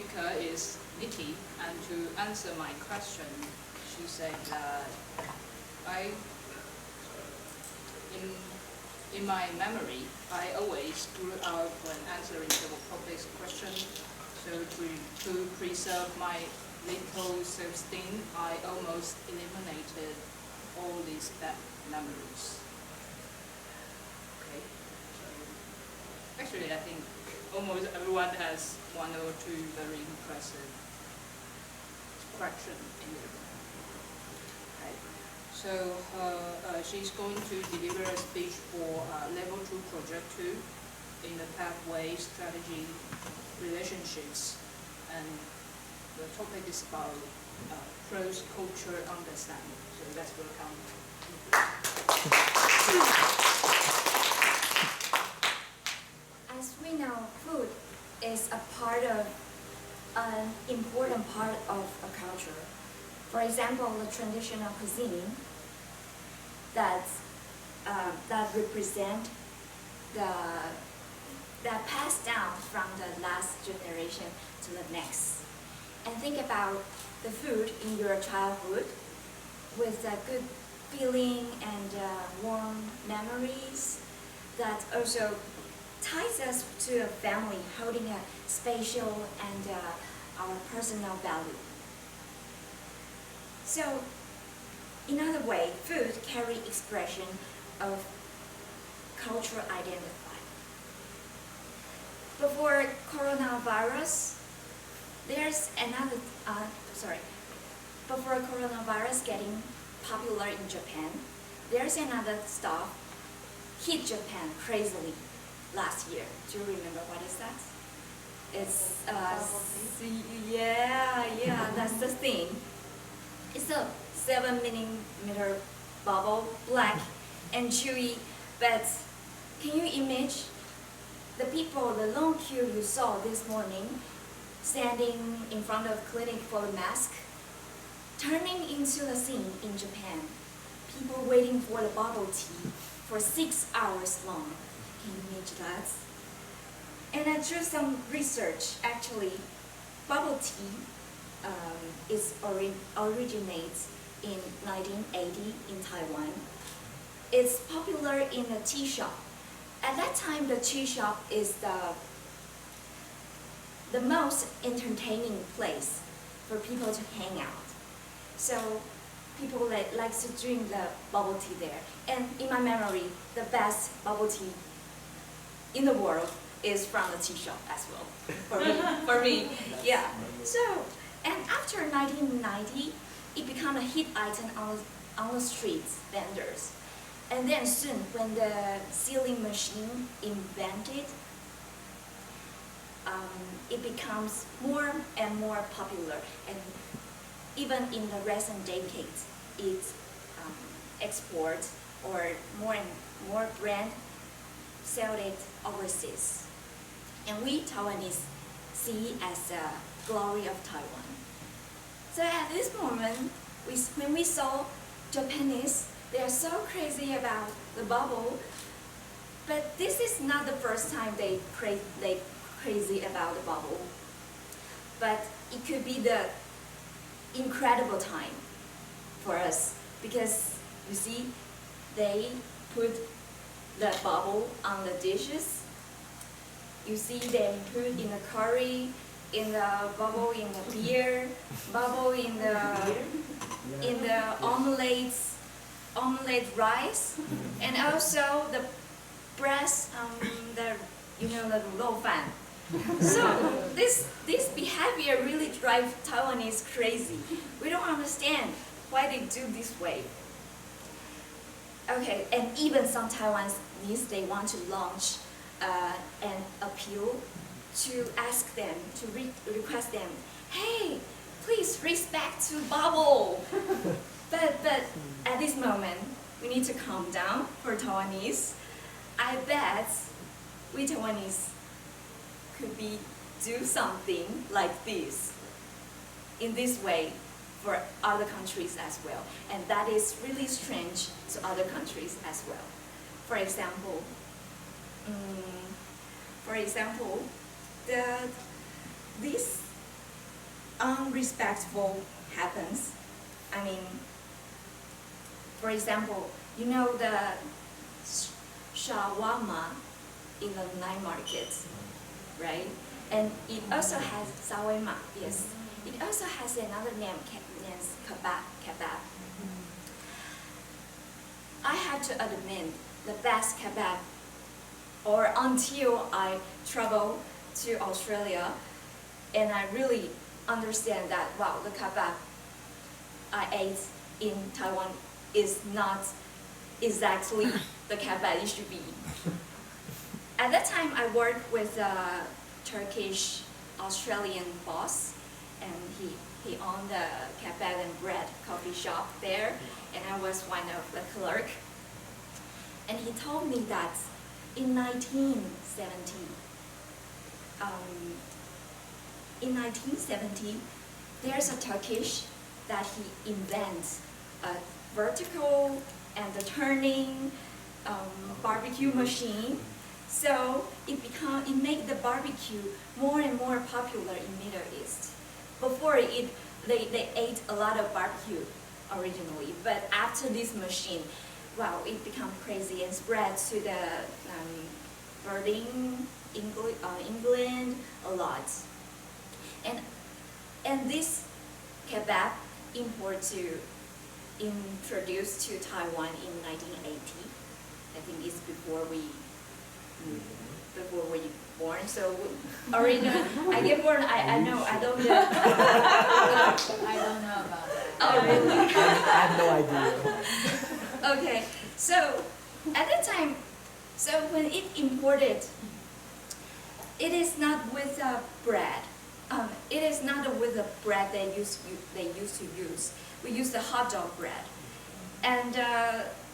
speaker is Nicky, and to answer my question, she said that in my memory, I always grew up when answering the public question. So to preserve my little self-esteem, I almost eliminated all these bad memories. Okay. So actually, I think almost everyone has one or two very impressive questions in there. Okay. So she's going to deliver a speech for Level 2 Project 2 in the pathway strategy relationships, and the topic is about cross-cultural understanding. So let's welcome. As we know, food is an important part of a culture. For example, the traditional cuisine that represent that passed down from the last generation to the next. And think about the food in your childhood with a good feeling and warm memories that also ties us to a family holding a spatial and our personal value. So, in other way, food carry expression of cultural identity. Before coronavirus, before coronavirus getting popular in Japan, there's another stuff hit Japan crazily last year. Do you remember what is that? It's that's the thing. It's a 7 millimeter bubble, black and chewy, but can you imagine the people, the long queue you saw this morning, standing in front of clinic for the mask, turning into a scene in Japan. People waiting for the bubble tea for 6 hours long. Can you imagine that? And I drew some research. Actually, bubble tea originates in 1980 in Taiwan. It's popular in a tea shop. At that time, the tea shop is the most entertaining place for people to hang out. So people like to drink the bubble tea there. And in my memory, the best bubble tea in the world is from the tea shop as well. For me, yeah. So, and after 1990, it became a hit item on the streets vendors. And then soon, when the sealing machine invented, it becomes more and more popular. And even in the recent decades, it exports or more and more brand sell it overseas. And we Taiwanese see it as a glory of Taiwan. So at this moment, when we saw Japanese, they are so crazy about the bubble, but this is not the first time they crazy about the bubble. But it could be the incredible time for us because you see, they put the bubble on the dishes. You see them put in the curry, in the bubble in the beer, bubble in the omelette rice, and also the breast, the 卤肉饭. So this behavior really drives Taiwanese crazy. We don't understand why they do this way. Okay, and even some Taiwanese, they want to launch an appeal to ask them, to request them, hey, please respect to bubble. But at this moment, we need to calm down for Taiwanese. I bet we Taiwanese could do something like this, in this way, for other countries as well. And that is really strange to other countries as well. For example, this unrespectful happens. I mean, for example, you know the shawarma in the night markets, right? And it also has shawarma, yes. It also has another name, named kebab. I have to admit, the best kebab, or until I travel to Australia, and I really understand that, wow, the kebab I ate in Taiwan is not exactly the kebab it should be. At that time, I worked with a Turkish Australian boss, and he owned the kebab and bread coffee shop there, and I was one of the clerk. And he told me that in 1970, there's a Turkish that he invents a vertical and the turning barbecue machine. So it made the barbecue more and more popular in Middle East. Before they ate a lot of barbecue originally, but after this machine, wow, it became crazy and spread to the Berlin, England a lot. And this kebab introduced to Taiwan in 1980. I think it's before we born. So originally, I get born. I know. I don't know. I don't know about that. Oh, really? I have no idea. Okay. So at that time, so when it imported, it is not with bread. It is not with the bread they used to use. We use the hot dog bread, and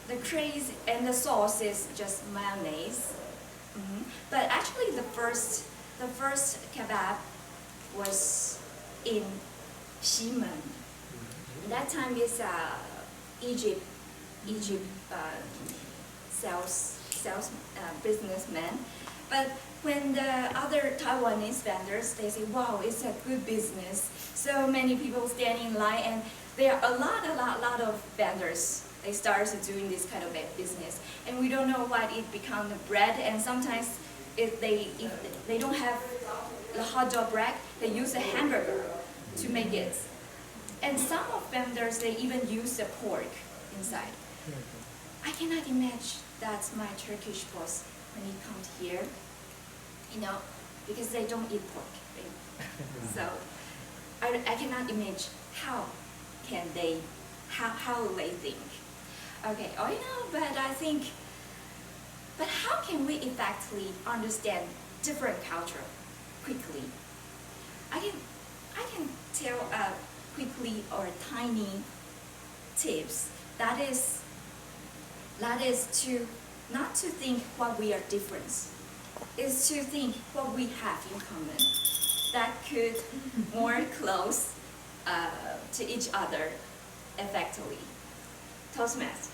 the craze and the sauce is just mayonnaise. But actually, the first kebab was in Ximen. That time is Egypt sales businessman. But when the other Taiwanese vendors, they say, wow, it's a good business. So many people stand in line, and there are a lot of vendors. They started doing this kind of business, and we don't know what it become the bread. And sometimes, if they don't have the hot dog bread, they use a hamburger to make it. And some of vendors, they even use the pork inside. I cannot imagine that my Turkish boss, when he comes here, because they don't eat pork, right? So I cannot imagine how they think. Okay, but how can we effectively understand different culture quickly? I can tell quickly or tiny tips. That is to not to think what we are different, is to think what we have in common that could more close to each other effectively. Toastmasters.